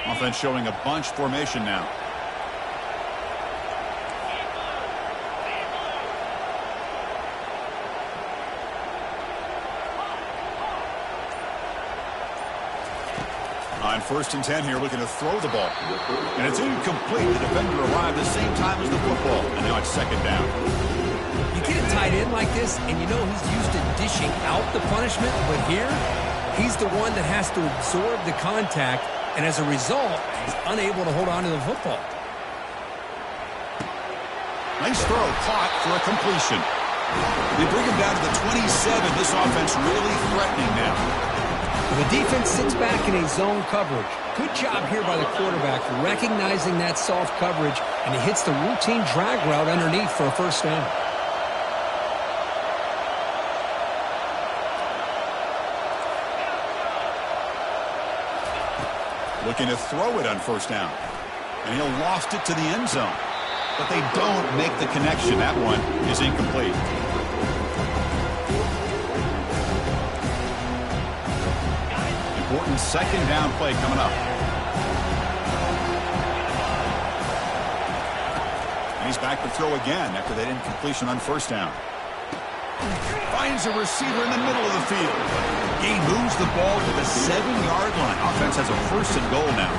Offense showing a bunch formation now. On 1st and 10 here, looking to throw the ball. And it's incomplete. The defender arrived at the same time as the football. And now it's 2nd down. You get a tight end like this, and you know he's used to dishing out the punishment. But here, he's the one that has to absorb the contact. And as a result, he's unable to hold on to the football. Nice throw, caught for a completion. They bring him down to the 27. This offense really threatening now. The defense sits back in a zone coverage. Good job here by the quarterback, recognizing that soft coverage, and he hits the routine drag route underneath for a 1st down. Looking to throw it on 1st down. And he'll loft it to the end zone. But they don't make the connection. That one is incomplete. Important 2nd down play coming up. And he's back to throw again after that incompletion on 1st down. Finds a receiver in the middle of the field. He moves the ball to the 7-yard line. Offense has a 1st and goal now.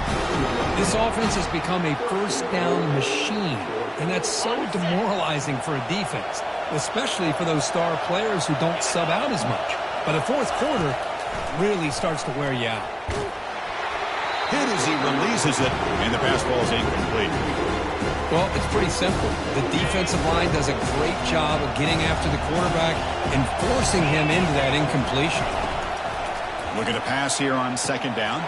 This offense has become a 1st down machine, and that's so demoralizing for a defense, especially for those star players who don't sub out as much. But the 4th quarter really starts to wear you out. Hit as he releases it, and the pass ball is incomplete. Well, it's pretty simple. The defensive line does a great job of getting after the quarterback and forcing him into that incompletion. Looking to pass here on 2nd down.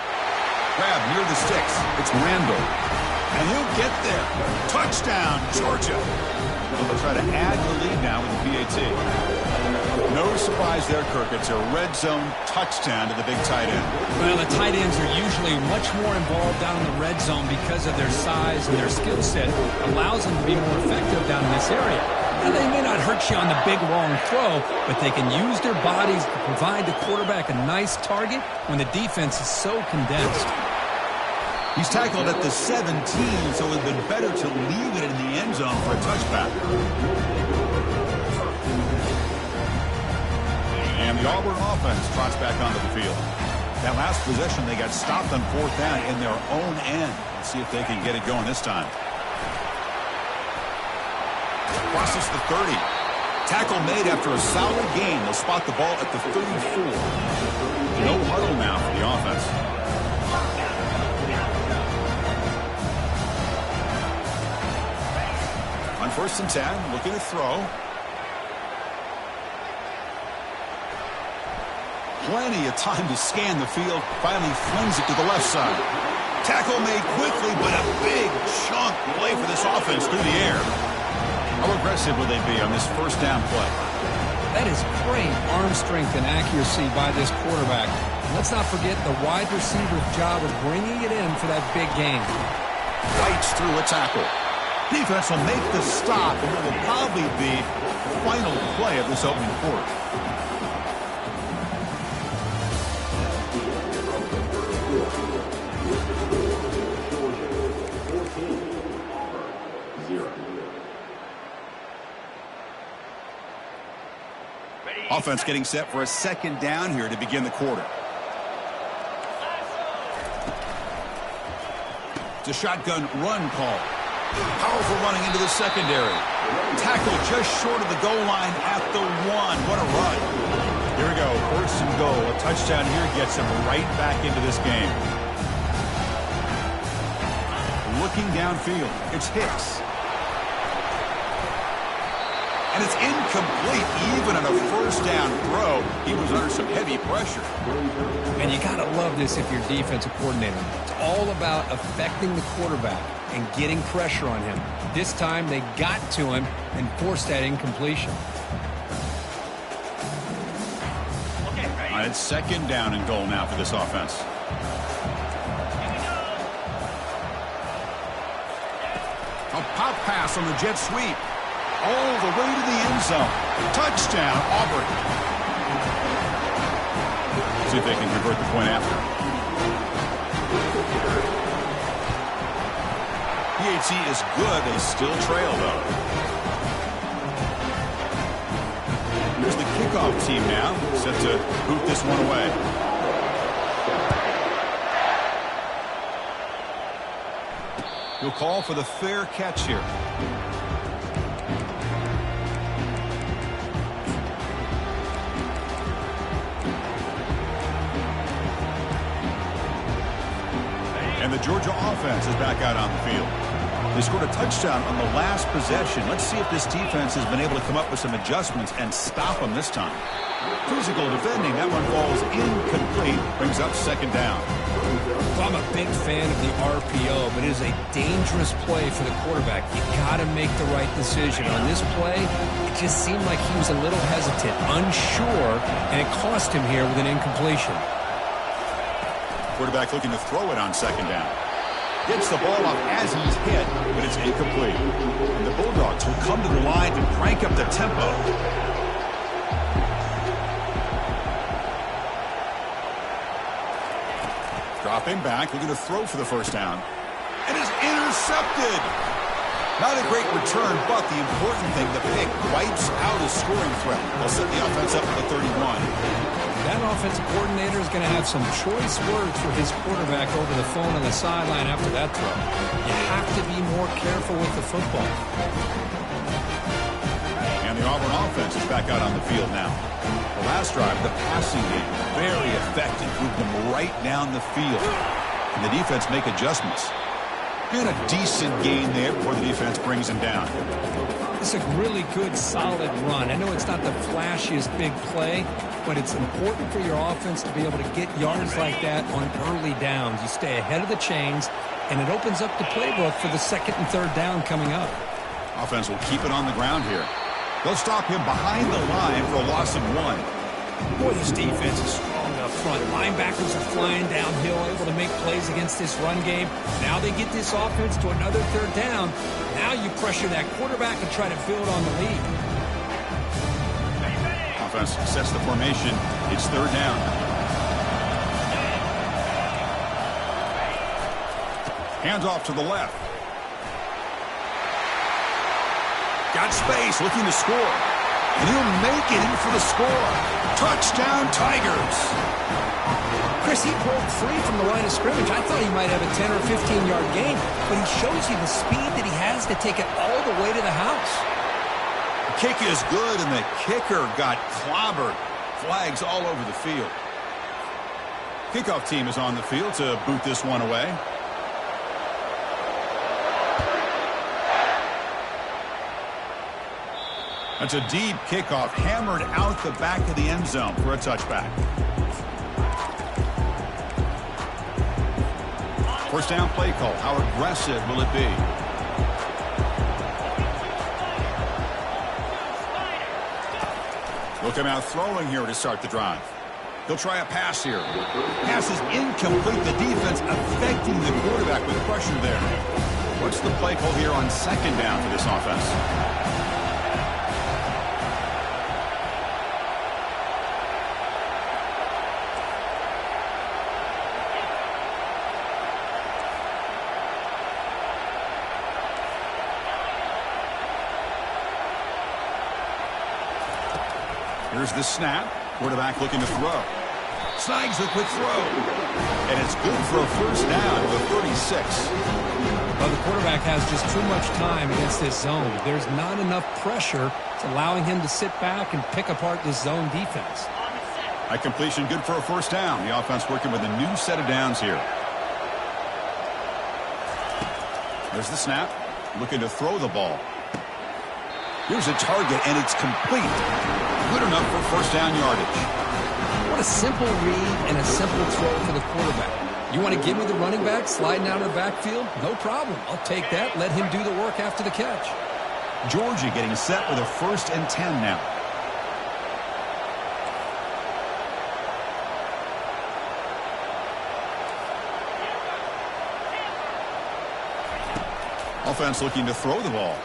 Grab near the sticks. It's Randall. And he'll get there. Touchdown, Georgia. They'll try to add the lead now with the PAT. No surprise there, Kirk. It's a red zone touchdown to the big tight end. Well, the tight ends are usually much more involved down in the red zone because of their size and their skill set. Allows them to be more effective down in this area. Now, they may not hurt you on the big, long throw, but they can use their bodies to provide the quarterback a nice target when the defense is so condensed. He's tackled at the 17, so it would have been better to leave it in the end zone for a touchback. And the Auburn offense trots back onto the field. That last possession, they got stopped on 4th down in their own end. Let's see if they can get it going this time. Crosses the 30. Tackle made after a solid gain. They'll spot the ball at the 34. No huddle now for the offense. On 1st and 10, looking to throw. Plenty of time to scan the field. Finally flings it to the left side. Tackle made quickly, but a big chunk play for this offense through the air. How aggressive will they be on this 1st down play? That is great arm strength and accuracy by this quarterback. And let's not forget the wide receiver's job of bringing it in for that big game. Fights through a tackle. Defense will make the stop, and it will probably be the final play of this opening quarter. Offense getting set for a 2nd down here to begin the quarter. It's a shotgun run call. Powerful running into the secondary. Tackle just short of the goal line at the 1. What a run. Here we go. 1st and goal. A touchdown here gets him right back into this game. Looking downfield. It's Hicks. And it's incomplete. Even on a 1st down throw, he was under some heavy pressure. And you got to love this if you're defensive coordinator. It's all about affecting the quarterback and getting pressure on him. This time they got to him and forced that incompletion. It's 2nd down and goal now for this offense. A pop pass on the jet sweep. All the way to the end zone. Touchdown, Auburn. See if they can convert the point after. Efficiency is good. They still trail, though. Here's the kickoff team now, set to boot this one away. He'll call for the fair catch here. And the Georgia offense is back out on the field. They scored a touchdown on the last possession. Let's see if this defense has been able to come up with some adjustments and stop them this time. Physical defending. That one falls incomplete. Brings up second down. Well, I'm a big fan of the RPO, but it is a dangerous play for the quarterback. You got to make the right decision. On this play, it just seemed like he was a little hesitant, unsure, and it cost him here with an incompletion. Quarterback looking to throw it on second down. Gets the ball off as he's hit, but it's incomplete. And the Bulldogs will come to the line to crank up the tempo. Dropping back, looking to throw for the first down. And is intercepted. Not a great return, but the important thing, the pick wipes out a scoring threat. They'll set the offense up at the 31. That offensive coordinator is going to have some choice words for his quarterback over the phone on the sideline after that throw. You have to be more careful with the football. And the Auburn offense is back out on the field now. The last drive, the passing game, very effective. Moved them right down the field. And the defense make adjustments. And a decent gain there before the defense brings him down. It's a really good, solid run. I know it's not the flashiest big play, but it's important for your offense to be able to get yards like that on early downs. You stay ahead of the chains, and it opens up the playbook for the second and third down coming up. Offense will keep it on the ground here. They'll stop him behind the line for a loss of 1. Boy, this defense is strong up front. Linebackers are flying downhill, able to make plays against this run game. Now they get this offense to another third down. Now you pressure that quarterback and try to build on the lead. Offense sets the formation. It's third down. Hands off to the left. Got space, looking to score. And he'll make it in for the score. Touchdown, Tigers. Chris, he broke free from the line of scrimmage. I thought he might have a 10 or 15-yard gain, but he shows you the speed that he has to take it all the way to the house. The kick is good, and the kicker got clobbered. Flags all over the field. Kickoff team is on the field to boot this one away. That's a deep kickoff, hammered out the back of the end zone for a touchback. First down play call. How aggressive will it be? He'll come out throwing here to start the drive. He'll try a pass here. Pass is incomplete. The defense affecting the quarterback with pressure there. What's the play call here on second down for this offense? Here's the snap. Quarterback looking to throw. Snags the quick throw. And it's good for a first down to the 36. Well, the quarterback has just too much time against this zone. There's not enough pressure. It's allowing him to sit back and pick apart this zone defense. That completion good for a first down. The offense working with a new set of downs here. There's the snap. Looking to throw the ball. Here's a target, and it's complete. Good enough for first down yardage. What a simple read and a simple throw for the quarterback. You want to give me the running back sliding out of the backfield? No problem. I'll take that. Let him do the work after the catch. Georgia getting set with a 1st and 10 now. Offense looking to throw the ball.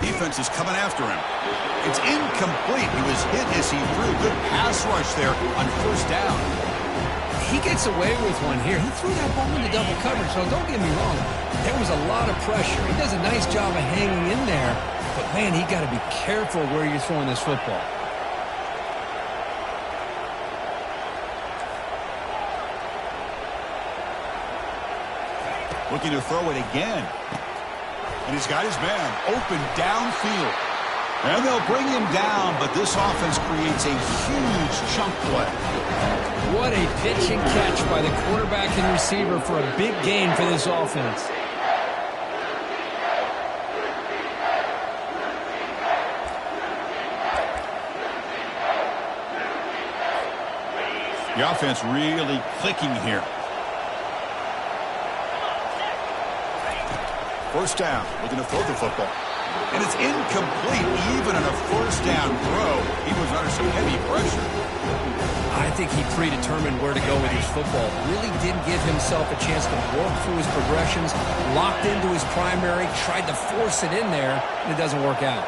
Defense is coming after him. It's incomplete. He was hit as he threw. Good pass rush there on first down. he gets away with one here. He threw that ball into double coverage, so don't get me wrong. There was a lot of pressure. He does a nice job of hanging in there. But, man, he got to be careful where you're throwing this football. Looking to throw it again. And he's got his man open downfield. And they'll bring him down, but this offense creates a huge chunk play. What a pitch and catch by the quarterback and receiver for a big gain for this offense. The offense really clicking here. First down, looking to throw the football. And it's incomplete, even on a first down throw. He was under some heavy pressure. I think he predetermined where to go with his football. Really didn't give himself a chance to work through his progressions, locked into his primary, tried to force it in there, and it doesn't work out.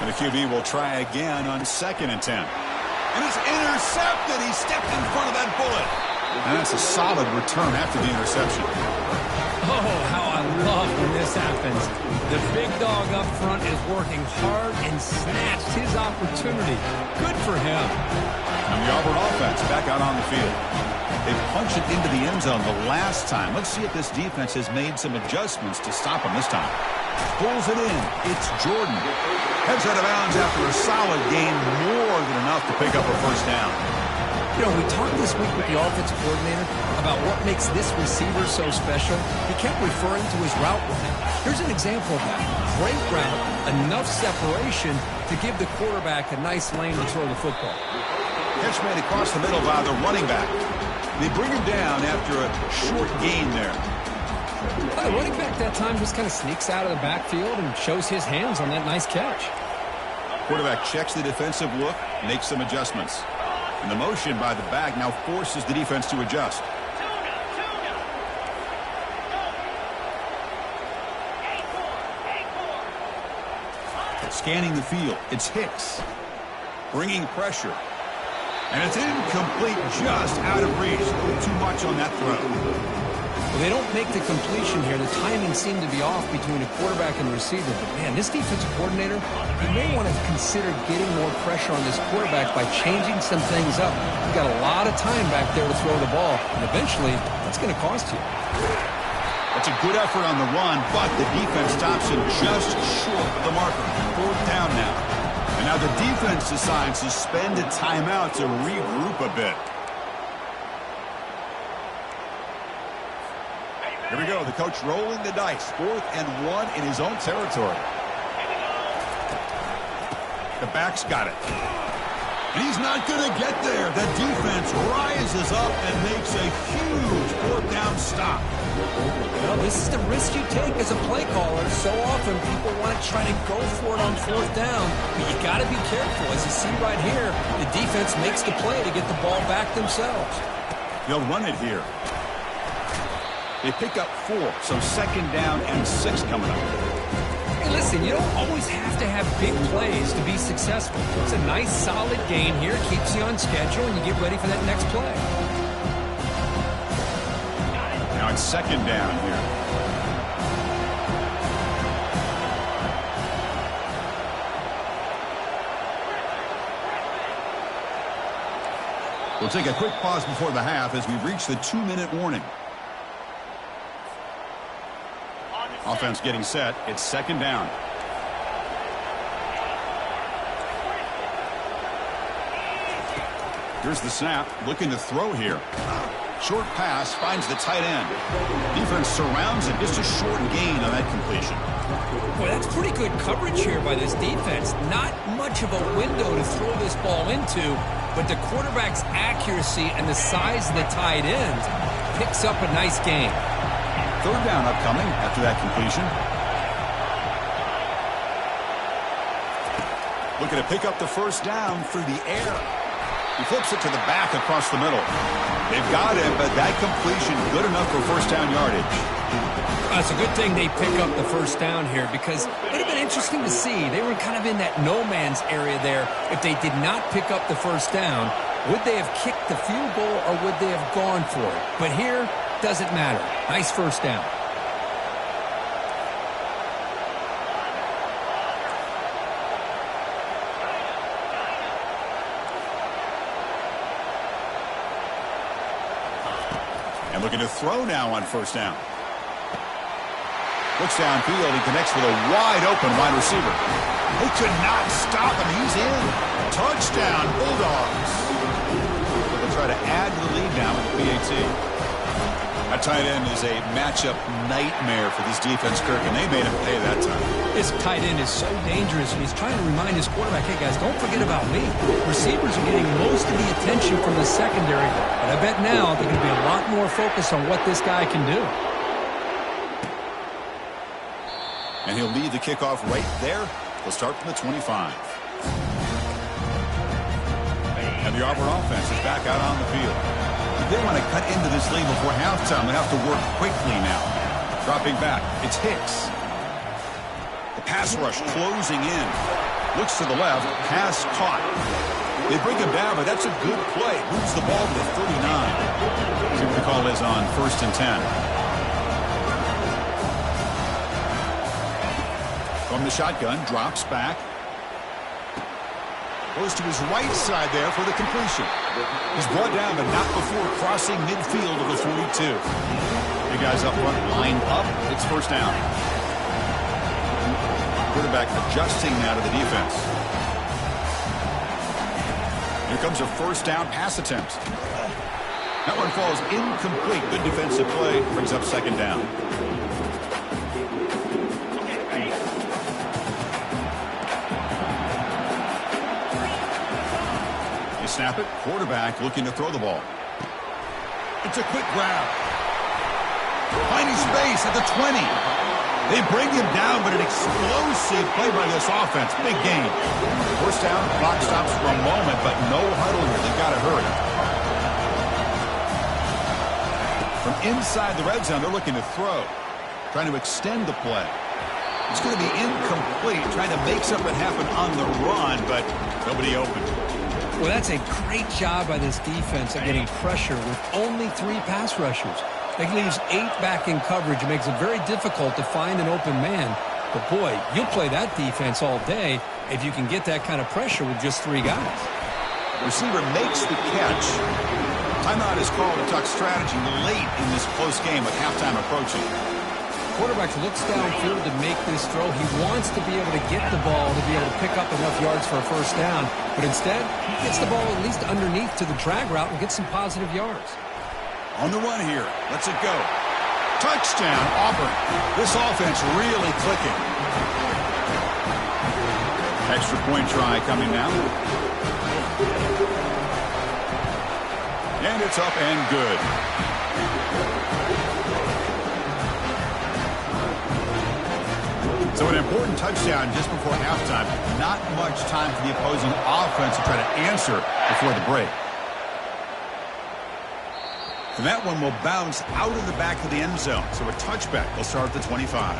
And the QB will try again on 2nd and 10. And it's intercepted. He stepped in front of that bullet. And that's a solid return after the interception. Oh, how I love when this happens. The big dog up front is working hard and snatched his opportunity. Good for him. And the Auburn offense back out on the field. They punched it into the end zone the last time. Let's see if this defense has made some adjustments to stop him this time. Pulls it in. It's Jordan. Heads out of bounds after a solid gain, more than enough to pick up a first down. You know, we talked this week with the offensive coordinator about what makes this receiver so special. He kept referring to his route running. Here's an example of that. Great route, enough separation to give the quarterback a nice lane to throw the football. Catch made across the middle by the running back. They bring him down after a short gain there. Well, the running back that time just kind of sneaks out of the backfield and shows his hands on that nice catch. Quarterback checks the defensive look, makes some adjustments. And the motion by the back now forces the defense to adjust. Scanning the field, it's Hicks. Bringing pressure. And it's incomplete, just out of reach. A little too much on that throw. Well, they don't make the completion here. The timing seemed to be off between a quarterback and receiver. But, man, this defensive coordinator, he may want to consider getting more pressure on this quarterback by changing some things up. You've got a lot of time back there to throw the ball, and eventually that's going to cost you. That's a good effort on the run, but the defense stops him just short of the marker. 4th down now. And now the defense decides to spend a timeout to regroup a bit. Here we go. The coach rolling the dice. 4th and 1 in his own territory. The back's got it. And he's not going to get there. The defense rises up and makes a huge 4th down stop. Well, this is the risk you take as a play caller. So often people want to try to go for it on 4th down. But you got to be careful. As you see right here, the defense makes the play to get the ball back themselves. They'll run it here. They pick up 4, so 2nd down and 6 coming up. Hey, listen, you don't always have to have big plays to be successful. It's a nice, solid gain here. Keeps you on schedule, and you get ready for that next play. Now it's 2nd down here. We'll take a quick pause before the half as we reach the 2-minute warning. Offense getting set. It's 2nd down. Here's the snap. Looking to throw here. Short pass finds the tight end. Defense surrounds him. Just a short gain on that completion. Boy, that's pretty good coverage here by this defense. Not much of a window to throw this ball into, but the quarterback's accuracy and the size of the tight end picks up a nice gain. 3rd down upcoming after that completion. Looking to pick up the 1st down through the air. He flips it to the back across the middle. They've got him, but that completion good enough for 1st down yardage. It's a good thing they pick up the 1st down here because it would have been interesting to see. They were kind of in that no man's area there if they did not pick up the 1st down. Would they have kicked the field goal or would they have gone for it? But here, doesn't matter. Nice first down. And looking to throw now on first down. Looks downfield. He connects with a wide-open wide receiver. They could not stop him. He's in. Touchdown, Bulldogs. So they'll try to add to the lead now with the PAT. That tight end is a matchup nightmare for this defense, Kirk, and they made him pay that time. This tight end is so dangerous, and he's trying to remind his quarterback, hey, guys, don't forget about me. Receivers are getting most of the attention from the secondary, but I bet now they're going to be a lot more focused on what this guy can do. And he'll lead the kickoff right there. They'll start from the 25. And the Auburn offense is back out on the field. If they want to cut into this lead before halftime, they have to work quickly now. Dropping back, it's Hicks. The pass rush closing in. Looks to the left, pass caught. They bring him down, but that's a good play. Moves the ball to the 39. See what the call is on 1st and 10. From the shotgun, drops back. Goes to his right side there for the completion. He's brought down, but not before crossing midfield of the 42. The guys up front lined up. It's first down. Quarterback adjusting now to the defense. Here comes a first down pass attempt. That one falls incomplete. Good defensive play. Brings up second down. Snap it. Quarterback looking to throw the ball. It's a quick grab. Finding space at the 20. They bring him down, but an explosive play by this offense. Big game. First down. Clock stops for a moment, but no huddle here. They've got to hurry. From inside the red zone, they're looking to throw. Trying to extend the play. It's going to be incomplete. Trying to make something happen on the run, but nobody open. Well, that's a great job by this defense of getting pressure with only 3 pass rushers. That leaves 8 back in coverage. It makes it very difficult to find an open man. But, boy, you'll play that defense all day if you can get that kind of pressure with just 3 guys. Receiver makes the catch. Timeout is called to talk strategy late in this close game with halftime approaching. Quarterback looks downfield to make this throw. He wants to be able to get the ball to be able to pick up enough yards for a first down. But instead, he gets the ball at least underneath to the drag route and gets some positive yards. On the run here. Let's it go. Touchdown, Auburn. This offense really clicking. Extra point try coming now. And it's up and good. So an important touchdown just before halftime. Not much time for the opposing offense to try to answer before the break. And that one will bounce out of the back of the end zone. So a touchback. They'll start at the 25.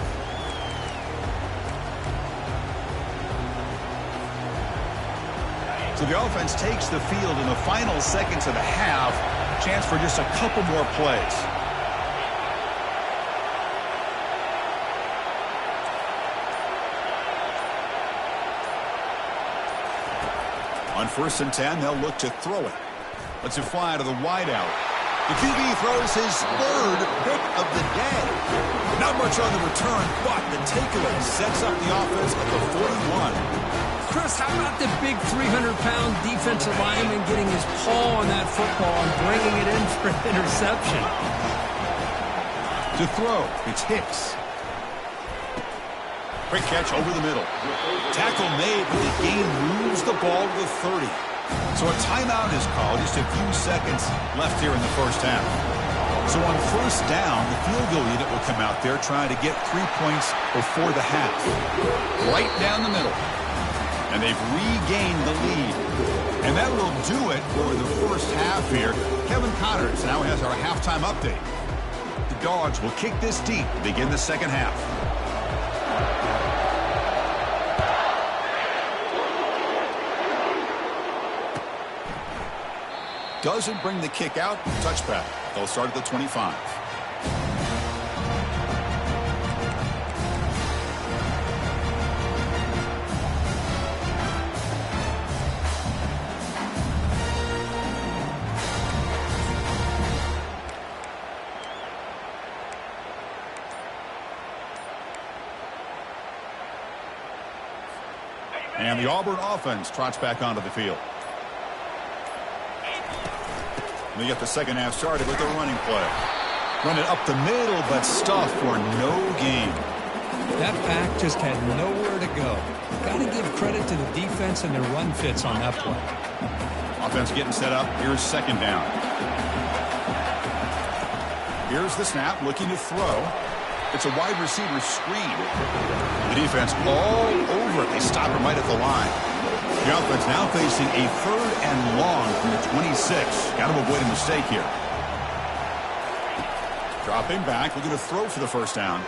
So the offense takes the field in the final seconds of the half. Chance for just a couple more plays. On 1st and 10, they'll look to throw it. Lets it fly to the wideout. The QB throws his 3rd pick of the day. Not much on the return, but the takeaway sets up the offense at the 41. Chris, how about the big 300-pound defensive lineman getting his paw on that football and bringing it in for an interception? To throw, it's Hicks. Quick catch over the middle. Tackle made, but the game moves the ball to the 30. So a timeout is called. Just a few seconds left here in the first half. So on first down, the field goal unit will come out there trying to get 3 points before the half. Right down the middle. And they've regained the lead. And that will do it for the first half here. Kevin Connors now has our halftime update. The Dogs will kick this deep to begin the second half. doesn't bring the kick out. Touchback. They'll start at the 25. And the Auburn offense trots back onto the field. We get the second half started with the running play. Run it up the middle, but stuffed for no gain. That back just had nowhere to go. Got to give credit to the defense and their run fits on that play. Offense getting set up. Here's second down. Here's the snap, looking to throw. It's a wide receiver screen. The defense all over it. They stop him right at the line. The offense now facing a 3rd and long from the 26. Got to avoid a mistake here. Dropping back, looking to throw for the first down.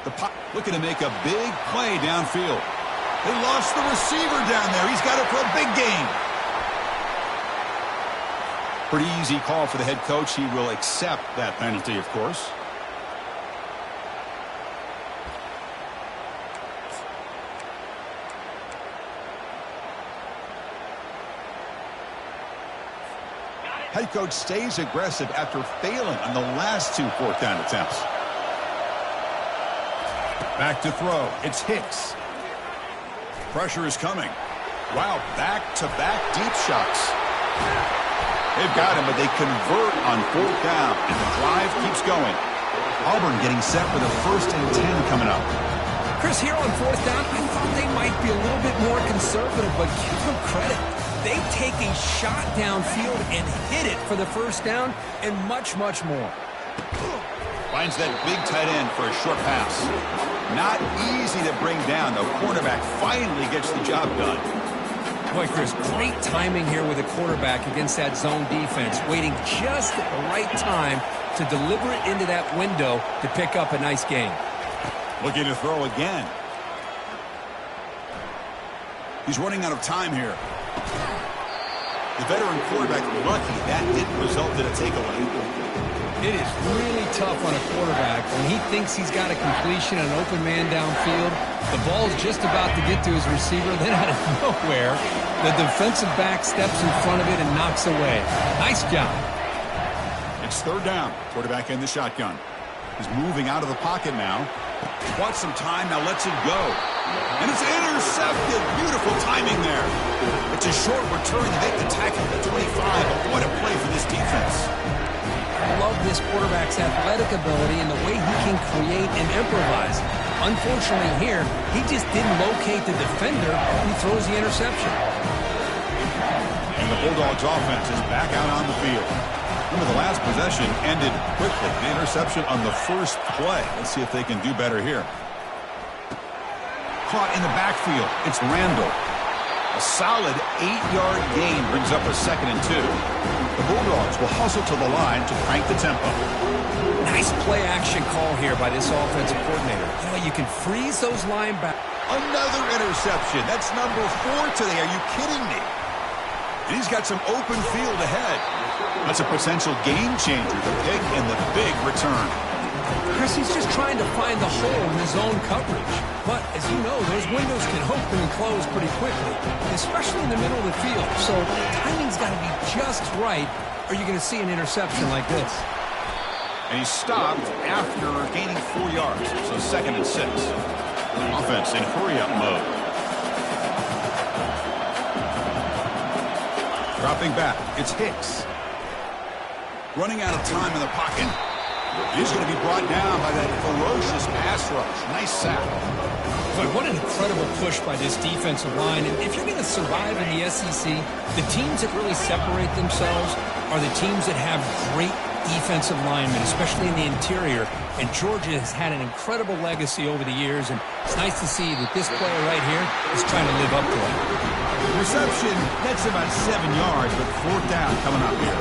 The pop looking to make a big play downfield. They lost the receiver down there. He's got it for a big gain. Pretty easy call for the head coach. He will accept that penalty, of course. Head coach stays aggressive after failing on the last 2 4th down attempts. Back to throw. It's Hicks. Pressure is coming. Wow, back-to-back deep shots. They've got him, but they convert on 4th down, and the drive keeps going. Auburn getting set for the 1st and 10 coming up. Chris, here on 4th down, I thought they might be a little bit more conservative, but give them credit. They take a shot downfield and hit it for the 1st down and much, much more. Finds that big tight end for a short pass. Not easy to bring down. The quarterback finally gets the job done. Boy, Chris, great timing here with the quarterback against that zone defense, waiting just at the right time to deliver it into that window to pick up a nice gain. Looking to throw again. He's running out of time here. The veteran quarterback lucky that didn't result in a takeaway. It is really tough on a quarterback when he thinks he's got a completion and an open man downfield. The ball's just about to get to his receiver. Then out of nowhere, the defensive back steps in front of it and knocks away. Nice job. It's 3rd down. Quarterback in the shotgun. He's moving out of the pocket now. Wants some time, now lets it go. And it's intercepted. Beautiful timing there. It's a short return to make the tackle at the 25. But what a play for this defense. I love this quarterback's athletic ability and the way he can create and improvise. Unfortunately here, he just didn't locate the defender who throws the interception. And the Bulldogs offense is back out on the field. Remember, the last possession ended quickly. The interception on the first play. Let's see if they can do better here. Caught in the backfield. It's Randall. A solid 8-yard gain brings up a 2nd and 2. The Bulldogs will hustle to the line to crank the tempo. Nice play-action call here by this offensive coordinator. You know, you can freeze those linebackers. Another interception. That's number 4 today. Are you kidding me? And he's got some open field ahead. That's a potential game changer. The pick and the big return. Chris, he's just trying to find the hole in his own coverage. But, as you know, those windows can open and close pretty quickly, especially in the middle of the field. So, timing's got to be just right, or you're going to see an interception like this. And he stopped after gaining 4 yards. So 2nd and 6. Offense in hurry-up mode. Dropping back. It's Hicks. Running out of time in the pocket. He's going to be brought down by that ferocious pass rush. Nice sack. But what an incredible push by this defensive line. And if you're going to survive in the SEC, the teams that really separate themselves are the teams that have great defensive linemen, especially in the interior. And Georgia has had an incredible legacy over the years, and it's nice to see that this player right here is trying to live up to it. Reception, that's about 7 yards, but 4th down coming up here.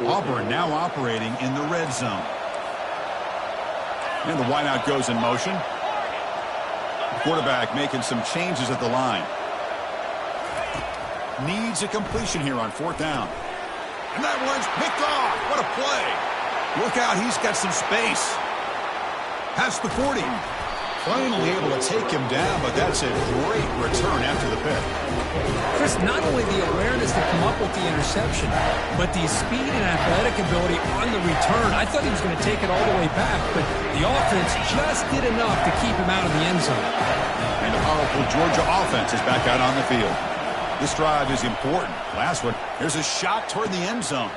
Auburn now operating in the red zone. And the wideout goes in motion. Quarterback making some changes at the line. needs a completion here on 4th down. And that one's picked off. What a play. Look out, he's got some space. Past the 40. Finally able to take him down, but that's a great return after the pick. Chris, not only the awareness to come up with the interception, but the speed and athletic ability on the return. I thought he was going to take it all the way back, but the offense just did enough to keep him out of the end zone. And a powerful Georgia offense is back out on the field. This drive is important. Last one, here's a shot toward the end zone.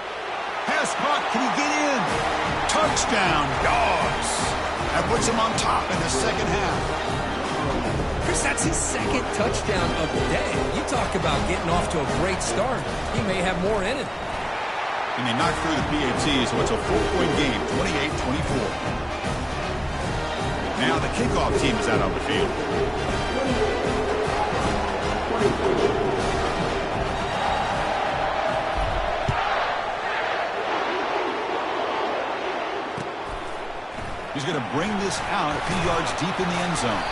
Pass caught, can he get in? Touchdown, Dogs. That puts him on top in the second half. Chris, that's his second touchdown of the day. You talk about getting off to a great start. He may have more in it. And they knock through the PAT, so it's a 4-point game, 28-24. Now the kickoff team is out on the field. He's going to bring this out a few yards deep in the end zone.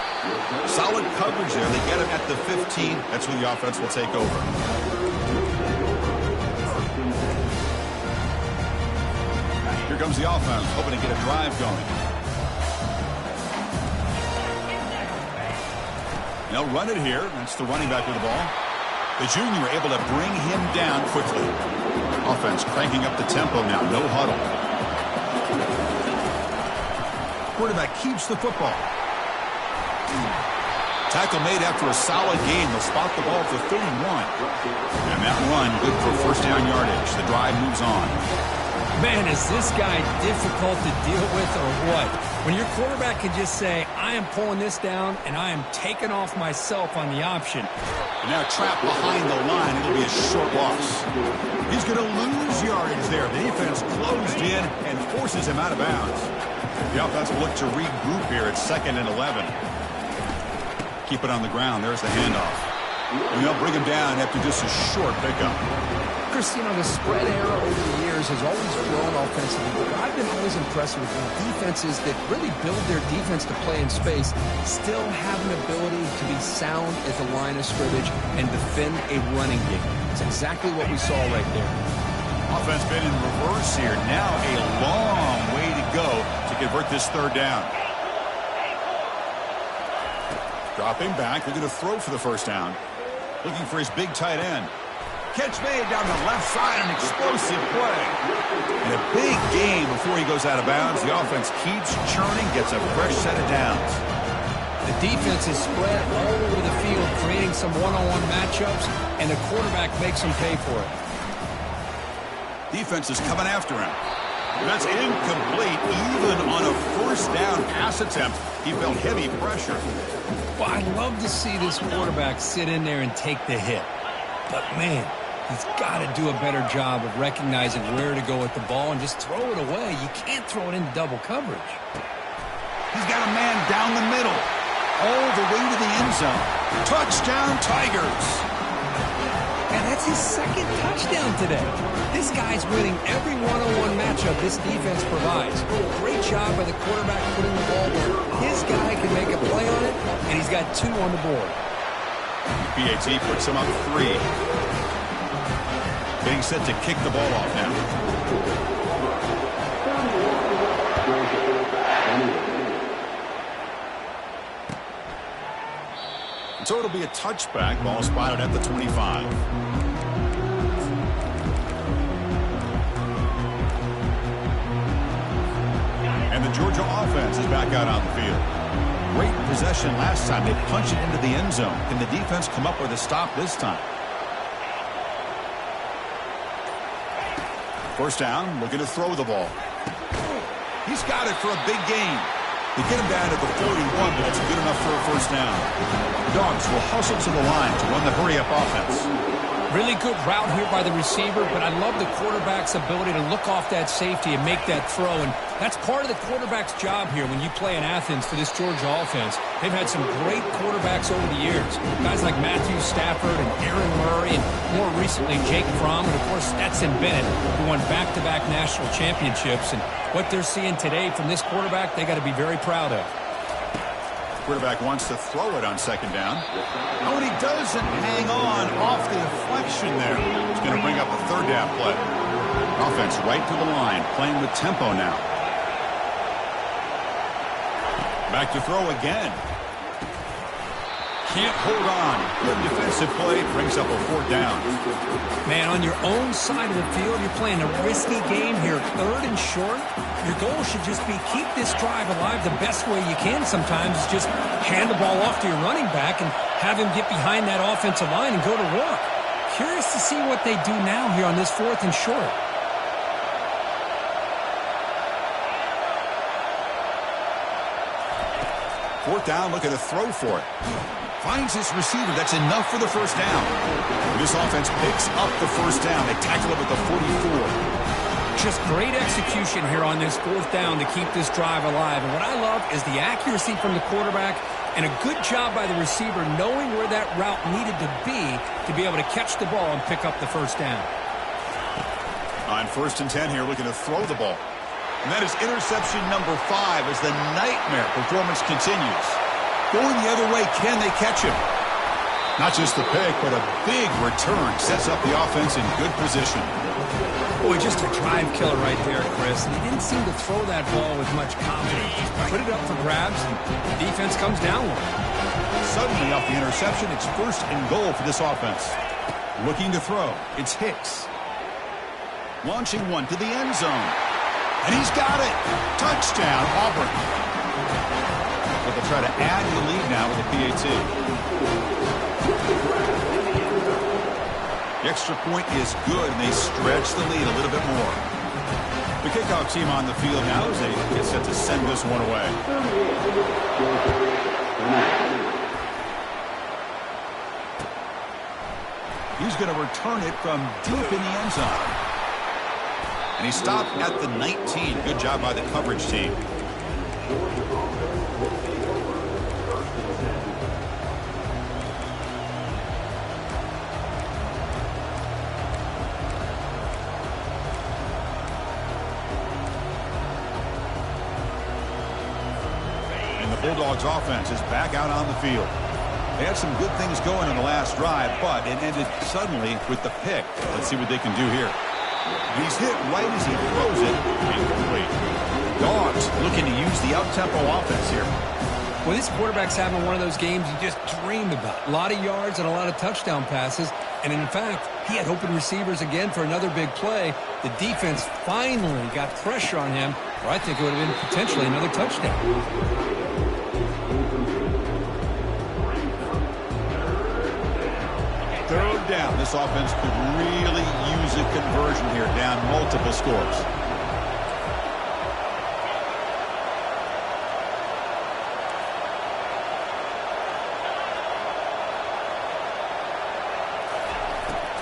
Solid coverage there. They get him at the 15. That's where the offense will take over. Here comes the offense, hoping to get a drive going. They'll run it here. That's the running back with the ball. The junior able to bring him down quickly. Offense cranking up the tempo now. No huddle. Quarterback keeps the football. Tackle made after a solid game. They'll spot the ball for 31. And that run good for first down yardage. The drive moves on. Man, is this guy difficult to deal with or what? When your quarterback can just say, I am pulling this down and I am taking off myself on the option. And now trapped behind the line. It'll be a short loss. He's going to lose yardage there. The defense closed in and forces him out of bounds. The offense will look to regroup here at 2nd and 11. Keep it on the ground. There's the handoff. And they'll bring him down after just a short pickup. Chris, you know, the spread era over the years has always grown offensively, but I've been always impressed with the defenses that really build their defense to play in space, still have an ability to be sound at the line of scrimmage and defend a running game. It's exactly what we saw right there. Offense been in reverse here. Now a long way to go to convert this 3rd down. Dropping back. They're going to throw for the first down. Looking for his big tight end. Catch made down the left side. An explosive play. And a big gain before he goes out of bounds. The offense keeps churning. Gets a fresh set of downs. The defense is spread all over the field, creating some one-on-one matchups, and the quarterback makes them pay for it. Defense is coming after him. That's incomplete. Even on a first down pass attempt, he felt heavy pressure. Well, I'd love to see this quarterback sit in there and take the hit. But, man, he's got to do a better job of recognizing where to go with the ball and just throw it away. You can't throw it into double coverage. He's got a man down the middle, all the way to the end zone. Touchdown, Tigers. And that's his second touchdown today. This guy's winning every one-on-one matchup this defense provides. Great job by the quarterback putting the ball where his guy can make a play on it, and he's got 2 on the board. BAT puts him up 3. Getting set to kick the ball off now. So it'll be a touchback. Ball spotted at the 25. And the Georgia offense is back out on the field. Great possession last time. They punched it into the end zone. Can the defense come up with a stop this time? First down, looking to throw the ball. He's got it for a big gain. They get him down to the 41, but it's good enough for a first down. The Dogs will hustle to the line to run the hurry-up offense. Really good route here by the receiver, but I love the quarterback's ability to look off that safety and make that throw. And that's part of the quarterback's job here when you play in Athens for this Georgia offense. They've had some great quarterbacks over the years. Guys like Matthew Stafford and Aaron Murray, and more recently Jake Fromm, and of course Stetson Bennett, who won back-to-back national championships. And what they're seeing today from this quarterback, they got to be very proud of. Quarterback wants to throw it on second down. Oh, and he doesn't hang on off the deflection there. He's going to bring up a third down play. Offense right to the line, playing with tempo now. Back to throw again. Can't hold on. Good defensive play, brings up a fourth down. Man, on your own side of the field, you're playing a risky game here. Third and short. Your goal should just be keep this drive alive the best way you can sometimes. Is just hand the ball off to your running back and have him get behind that offensive line and go to work. Curious to see what they do now here on this fourth and short. Fourth down, looking to throw for it. Finds his receiver. That's enough for the first down. This offense picks up the first down. They tackle him at the 44. Just great execution here on this fourth down to keep this drive alive. And what I love is the accuracy from the quarterback and a good job by the receiver knowing where that route needed to be able to catch the ball and pick up the first down. On 1st and 10 here, looking to throw the ball. And that is interception number 5 as the nightmare performance continues. Going the other way, can they catch him? Not just the pick, but a big return sets up the offense in good position. Boy, just a drive killer right there, Chris. And he didn't seem to throw that ball with much confidence. Just put it up for grabs, and the defense comes down with it. Suddenly, off the interception, it's 1st and goal for this offense. Looking to throw, it's Hicks. Launching one to the end zone. And he's got it. Touchdown, Auburn. But they'll try to add to the lead now with a PAT. The extra point is good, and they stretch the lead a little bit more. The kickoff team on the field now as they get set to send this one away. He's going to return it from deep in the end zone. And he stopped at the 19. Good job by the coverage team. And the Bulldogs offense is back out on the field. They had some good things going in the last drive, but it ended suddenly with the pick. Let's see what they can do here. He's hit right as he throws it. Incomplete. Dogs looking to use the up-tempo offense here. Well, this quarterback's having one of those games you just dreamed about. A lot of yards and a lot of touchdown passes. And in fact, he had open receivers again for another big play. The defense finally got pressure on him, or I think it would have been potentially another touchdown. Third down. This offense could really use a conversion here, down multiple scores.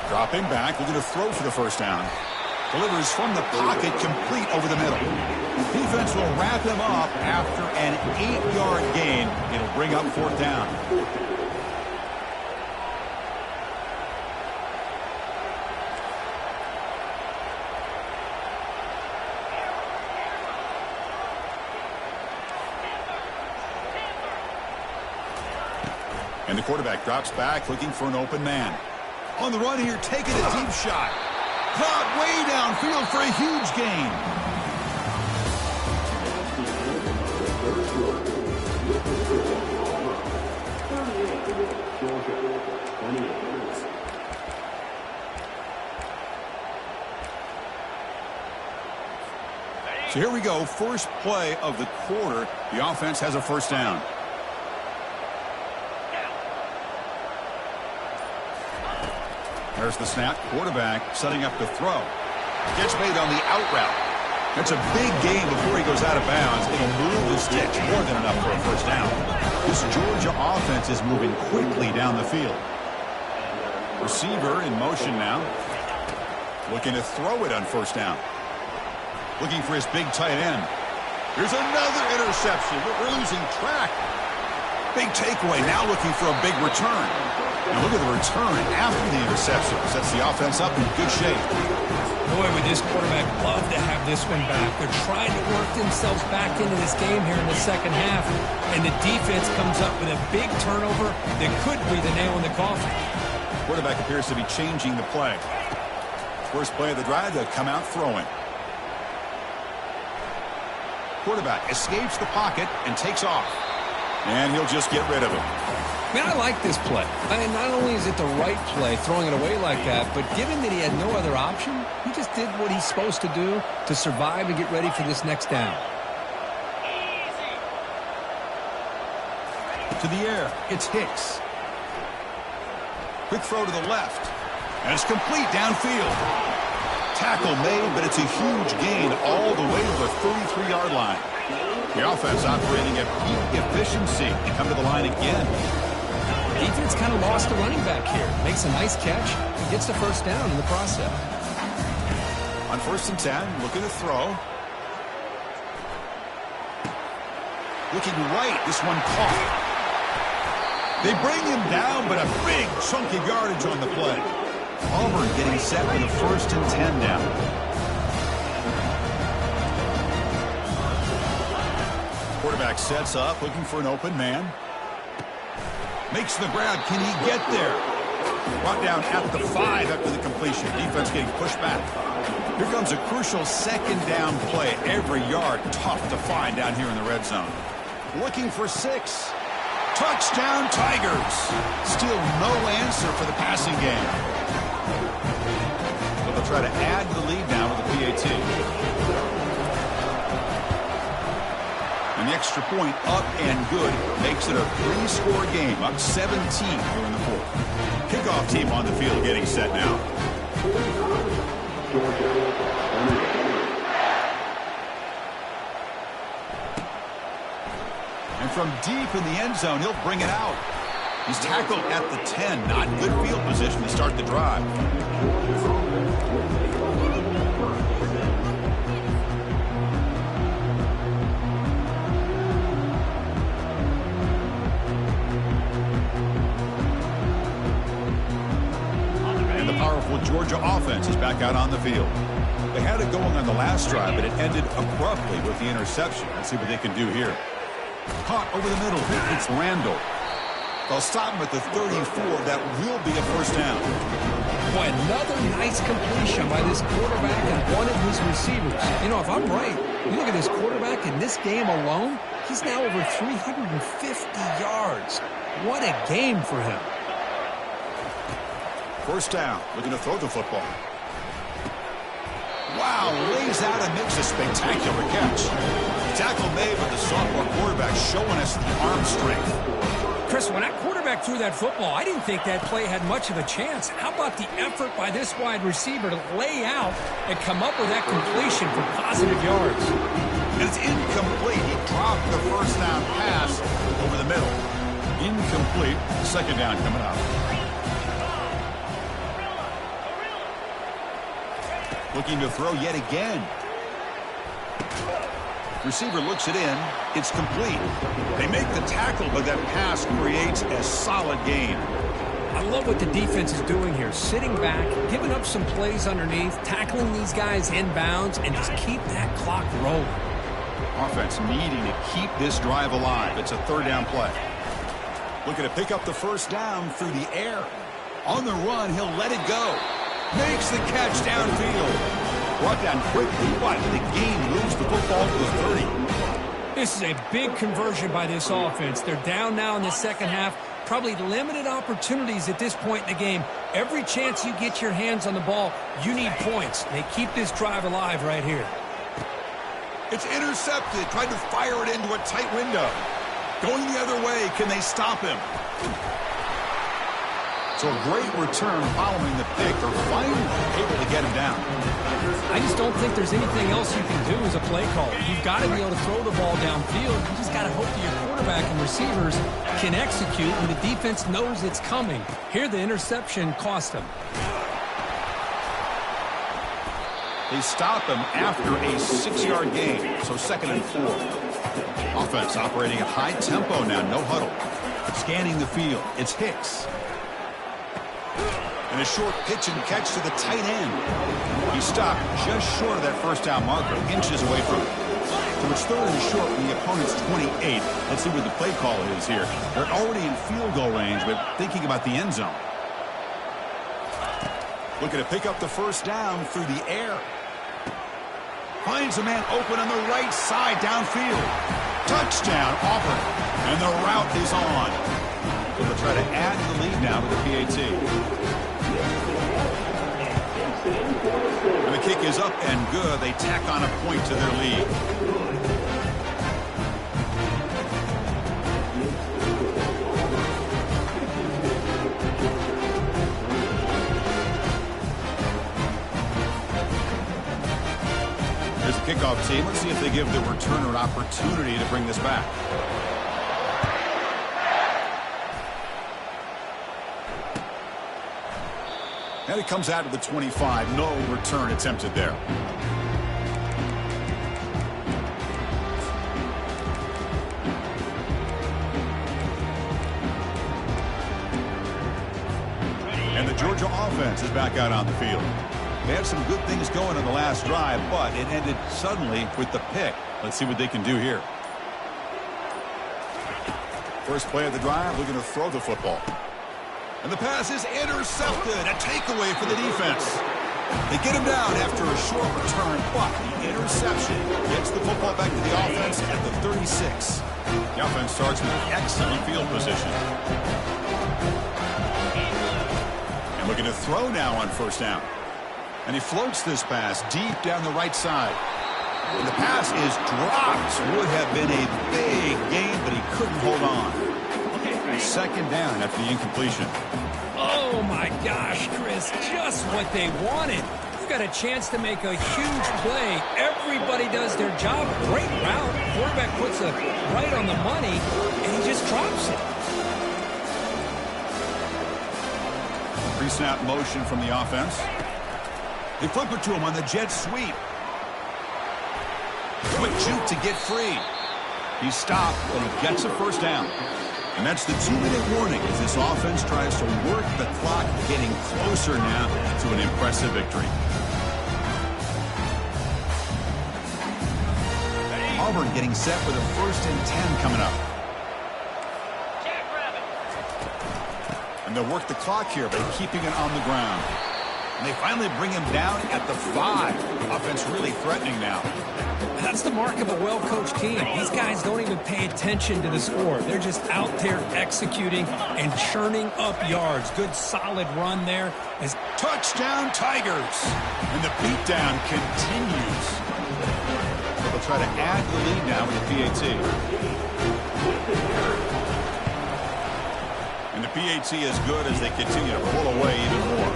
Dropping back, looking to throw for the first down. Delivers from the pocket, complete over the middle. Defense will wrap him up after an 8-yard gain. It'll bring up fourth down. And the quarterback drops back, looking for an open man. On the run here, taking a deep shot. Caught way downfield for a huge gain. So here we go, first play of the quarter. The offense has a first down. There's the snap. Quarterback setting up to throw. Gets made on the out route. That's a big gain before he goes out of bounds. It'll move the sticks. More than enough for a first down. This Georgia offense is moving quickly down the field. Receiver in motion now. Looking to throw it on first down. Looking for his big tight end. Here's another interception. We're losing track. Big takeaway. Now looking for a big return. Now look at the return after the interception. Sets the offense up in good shape. Boy, would this quarterback love to have this one back. They're trying to work themselves back into this game here in the second half, and the defense comes up with a big turnover that could be the nail in the coffin. Quarterback appears to be changing the play. First play of the drive, they'll come out throwing. Quarterback escapes the pocket and takes off. And he'll just get rid of it. Man, I like this play. Not only is it the right play, throwing it away like that, but given that he had no other option, he just did what he's supposed to do to survive and get ready for this next down. To the air, it's Hicks. Quick throw to the left. And it's complete downfield. Tackle made, but it's a huge gain all the way to the 33-yard line. The offense operating at peak efficiency. They come to the line again. Defense kind of lost the running back here. Makes a nice catch and gets the first down in the process. On 1st and 10, looking to throw. Looking right, this one caught. They bring him down, but a big chunk of yardage on the play. Auburn getting set for the 1st and 10 now. Quarterback sets up, looking for an open man. Makes the grab. Can he get there? Brought down at the 5 after the completion. Defense getting pushed back. Here comes a crucial second down play. Every yard tough to find down here in the red zone. Looking for 6. Touchdown Tigers. Still no answer for the passing game. But they'll try to add the lead now with the PAT. And the extra point up and good makes it a 3-score game, up 17 here in the 4th. Kickoff team on the field getting set now. And from deep in the end zone, he'll bring it out. He's tackled at the 10. Not good field position to start the drive. Georgia offense is back out on the field. They had it going on the last drive, but it ended abruptly with the interception. Let's see what they can do here. Caught over the middle. It's Randall. They'll stop him at the 34. That will be a first down. Boy, another nice completion by this quarterback and one of his receivers. You know, if I'm right, you look at this quarterback in this game alone, he's now over 350 yards. What a game for him. First down, looking to throw the football. Wow, lays out and makes a spectacular catch. Tackle made with the sophomore quarterback showing us the arm strength. Chris, when that quarterback threw that football, I didn't think that play had much of a chance. How about the effort by this wide receiver to lay out and come up with that completion for positive yards? And it's incomplete. He dropped the first down pass over the middle. Incomplete. Second down coming up. Looking to throw yet again. Receiver looks it in. It's complete. They make the tackle, but that pass creates a solid gain. I love what the defense is doing here. Sitting back, giving up some plays underneath, tackling these guys inbounds, and just keep that clock rolling. Offense needing to keep this drive alive. It's a third down play. Looking to pick up the first down through the air. On the run, he'll let it go. Makes the catch downfield. Brought down quickly, but the game moves the football to the 30. This is a big conversion by this offense. They're down now in the second half. Probably limited opportunities at this point in the game. Every chance you get your hands on the ball, you need points. They keep this drive alive right here. It's intercepted. Tried to fire it into a tight window. Going the other way. Can they stop him? So a great return following the pick. They're finally able to get him down. I just don't think there's anything else you can do as a play caller. You've got to be able to throw the ball downfield. You just got to hope that your quarterback and receivers can execute when the defense knows it's coming. Here, the interception cost them. They stop him after a 6-yard gain, so 2nd and 4. Offense operating at high tempo now, no huddle. Scanning the field, it's Hicks. And a short pitch and catch to the tight end. He stopped just short of that first down marker, inches away from it. So it's 3rd and short from the opponent's 28. Let's see what the play call is here. They're already in field goal range, but thinking about the end zone. Looking to pick up the first down through the air. Finds a man open on the right side downfield. Touchdown, Auburn. And the route is on. So they'll try to add the lead now with the PAT. And the kick is up and good. They tack on a point to their lead. Here's the kickoff team. Let's see if they give the returner an opportunity to bring this back. And it comes out to the 25. No return attempted there. And the Georgia offense is back out on the field. They had some good things going on the last drive, but it ended suddenly with the pick. Let's see what they can do here. First play of the drive, looking to throw the football. And the pass is intercepted. A takeaway for the defense. They get him down after a short return, but the interception gets the football back to the offense at the 36. The offense starts with excellent field position. And looking to throw now on first down. And he floats this pass deep down the right side. And the pass is dropped. Would have been a big gain, but he couldn't hold on. Second down after the incompletion. Oh, my gosh, Chris, just what they wanted. You got a chance to make a huge play. Everybody does their job. Great route. Quarterback puts it right on the money, and he just drops it. Pre-snap motion from the offense. They flip it to him on the jet sweep. Quick juke to get free. He stopped, but he gets a first down. And that's the 2-minute warning as this offense tries to work the clock, getting closer now to an impressive victory. Auburn getting set for the 1st and 10 coming up. And they'll work the clock here by keeping it on the ground. And they finally bring him down at the 5. Offense really threatening now. That's the mark of a well-coached team. These guys don't even pay attention to the score. They're just out there executing and churning up yards. Good, solid run there. Touchdown, Tigers! And the beatdown continues. So they'll try to add the lead now with the PAT. And the PAT is good as they continue to pull away even more.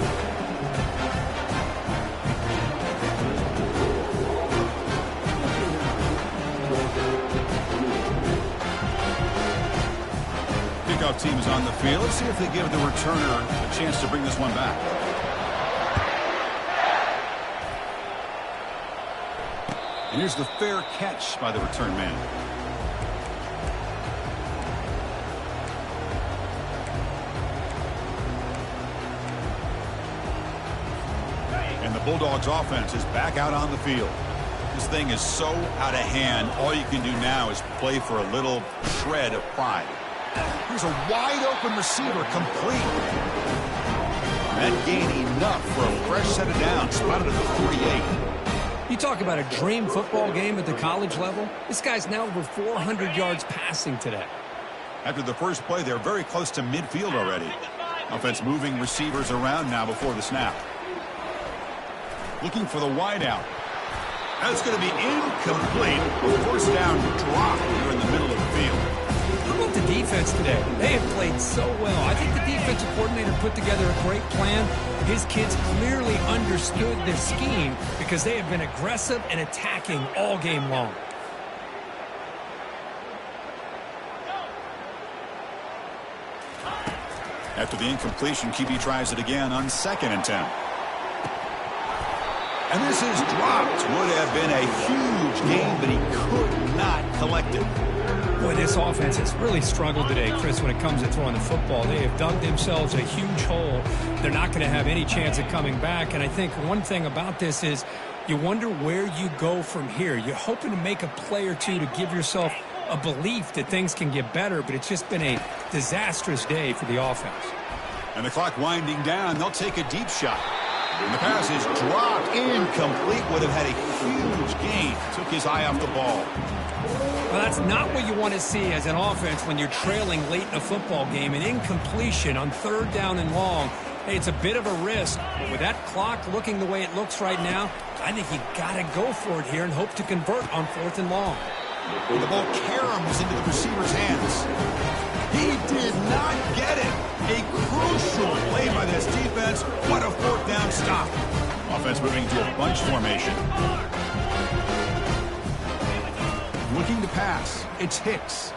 Kickoff team is on the field. Let's see if they give the returner a chance to bring this one back. And here's the fair catch by the return man. And the Bulldogs offense is back out on the field. This thing is so out of hand. All you can do now is play for a little shred of pride. Here's a wide-open receiver, complete. That gain enough for a fresh set of downs, spotted at the 48. You talk about a dream football game at the college level. This guy's now over 400 yards passing today. After the first play, they're very close to midfield already. Offense moving receivers around now before the snap. Looking for the wideout. That's going to be incomplete. First down drop here in the middle of the field. How about the defense today? They have played so well. I think the defensive coordinator put together a great plan. His kids clearly understood their scheme because they have been aggressive and attacking all game long. After the incompletion, QB tries it again on 2nd and 10. And this is dropped. Would have been a huge gain, but he could not collect it. Boy, this offense has really struggled today, Chris, when it comes to throwing the football. They have dug themselves a huge hole. They're not going to have any chance of coming back. And I think one thing about this is you wonder where you go from here. You're hoping to make a play or two to give yourself a belief that things can get better, but it's just been a disastrous day for the offense. And the clock winding down, they'll take a deep shot. And the pass is dropped, incomplete, would have had a huge gain. Took his eye off the ball. Well, that's not what you want to see as an offense when you're trailing late in a football game. An incompletion on 3rd down and long. Hey, it's a bit of a risk. But with that clock looking the way it looks right now, I think you got to go for it here and hope to convert on 4th and long. And the ball caroms into the receiver's hands. He did not get it. A crucial play by this defense. What a 4th down stop. Offense moving to a bunch formation. Looking to pass. It's Hicks.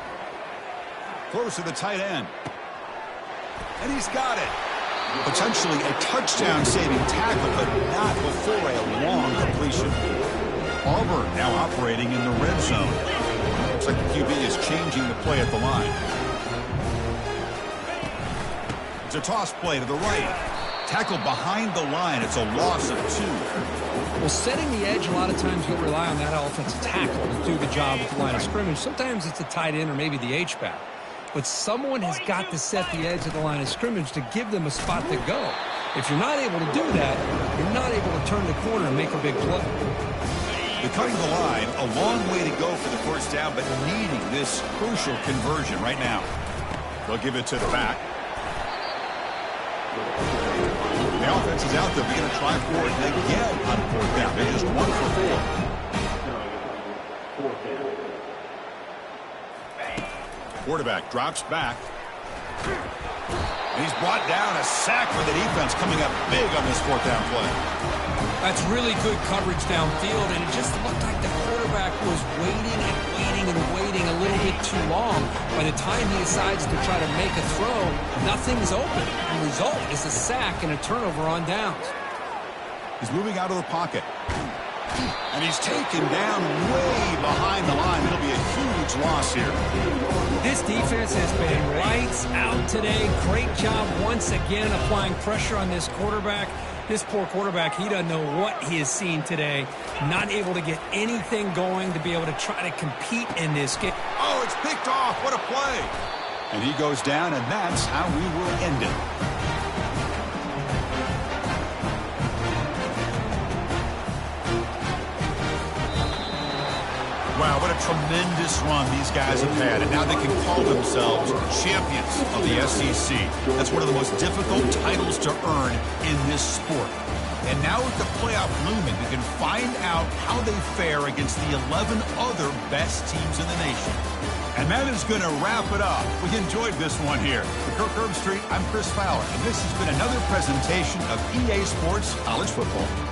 Close to the tight end. And he's got it. Potentially a touchdown-saving tackle, but not before a long completion. Auburn now operating in the red zone. Looks like the QB is changing the play at the line. It's a toss play to the right. Tackled behind the line. It's a loss of 2. Well, setting the edge, a lot of times you'll rely on that offensive tackle to do the job at the line of scrimmage. Sometimes it's the tight end or maybe the H-back. But someone has got to set the edge of the line of scrimmage to give them a spot to go. If you're not able to do that, you're not able to turn the corner and make a big play. They're cutting the line. A long way to go for the 1st down, but needing this crucial conversion right now. They'll give it to the back. The offense is out there. They're going to try for it again on 4th down. They're just 1 for 4. Quarterback drops back. And he's brought down. A sack for the defense coming up big on this 4th down play. That's really good coverage downfield, and it just looked like the quarterback was waiting and waiting and waiting a little bit too long. By the time he decides to try to make a throw, nothing's open. The result is a sack and a turnover on downs. He's moving out of the pocket. And he's taken down way behind the line. It'll be a huge loss here. This defense has been lights out today. Great job once again applying pressure on this quarterback. This poor quarterback, he doesn't know what he has seen today. Not able to get anything going to be able to try to compete in this game. Oh, it's picked off. What a play. And he goes down, and that's how we will end it. Wow, what a tremendous run these guys have had. And now they can call themselves champions of the SEC. That's one of the most difficult titles to earn in this sport. And now with the playoff looming, we can find out how they fare against the 11 other best teams in the nation. And that is going to wrap it up. We enjoyed this one here. For Kirk Herbstreit, I'm Chris Fowler, and this has been another presentation of EA Sports College Football.